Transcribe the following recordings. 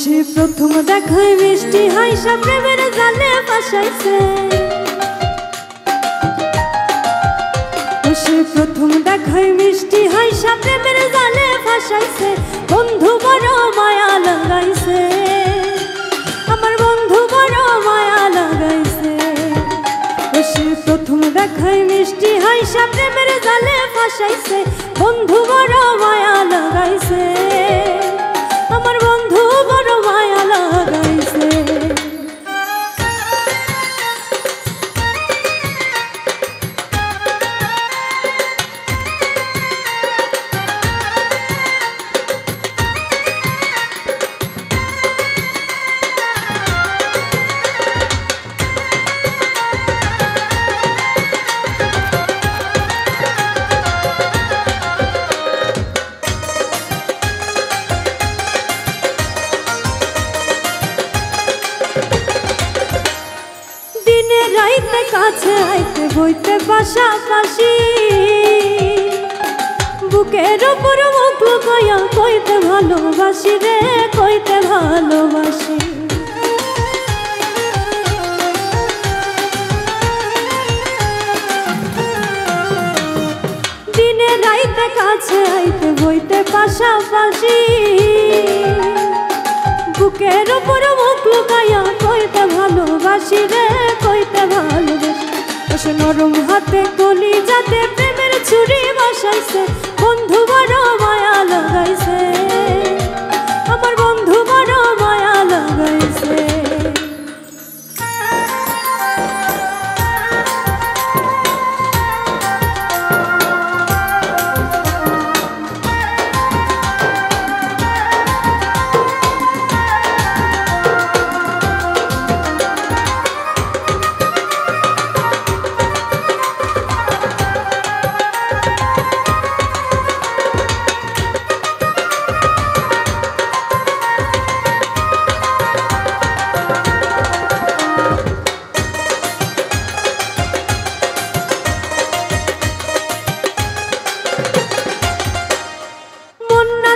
সে প্রথম দেখায় মিষ্টি হাসি প্রেমের জালে ফাঁসাইছে। সে প্রথম দেখায় মিষ্টি হাসি প্রেমের জালে ফাঁসাইছে। বন্ধু বড় মায়া লাগাইছে, আমার বন্ধু বড় মায়া লাগাইছে। সে প্রথম দেখায় মিষ্টি হাসি প্রেমের জালে ফাঁসাইছে। বন্ধু বড় মায়া লাগাইছে, আমার বন্ধু বড় মায়া লাগাইছে। রাইতে কাছে আইতে বইতে পাশাপাশি, বুকের উপর মুখ লুকাইয়া কইতে ভালোবাসি রে, কইতে ভালোবাসি। দিনে রাইতে কাছে আইতে বইতে পাশাপাশি, বুকের উপর মুখ লুকাইয়া কইতে ভালোবাসি রে, কইতে ভালোবাসি। সে নরম হাতে কলি যাতে প্রেমের ছুরি বসাইছে। বন্ধু বড় মায়া লাগাইছে, আমার বন্ধু বড় মায়া লাগাইছে।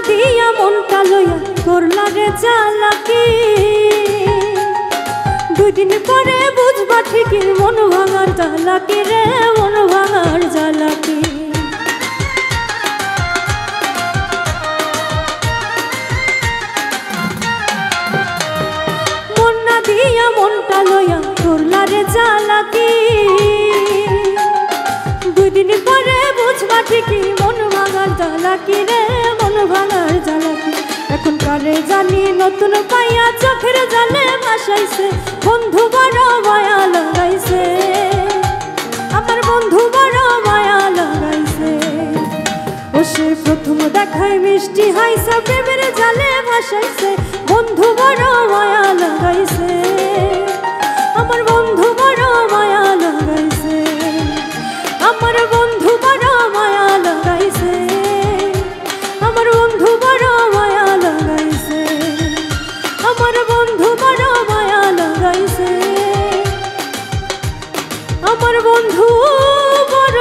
দিয়া মনটা লইয়া করলা রে চালাকি, দুই দিন পরে বুঝবা ঠিকই মন ভাঙার জ্বালাকি রে, মন ভাঙার জ্বালাকি। মন্না দিয়া মনটা লইয়া করলা রে চালাকি, দুই দিন পরে বুঝবা ঠিকই মন ভাঙার জ্বালাকি রে, মন ভাঙার জ্বালাকি। এখন কারে জানি নতুন পাইয়া চোখের জালে ভাসাইছে। বন্ধু বড় মায়া লাগাইছে, আমার বন্ধু বড় মায়া লাগাইছে। ও সে প্রথম দেখায় মিষ্টি হাসি প্রেমের জালে ভাসাইছে। বন্ধু বড় মায়া লাগাইছে, আমার বন্ধু বড় মায়া লাগাইছে, আমার বন্ধু বড় মায়া লাগাইছে, আমার বন্ধু বড় মায়া লাগাইছে, আমার বন্ধু বড় মায়া লাগাইছে, আমার বন্ধু বড়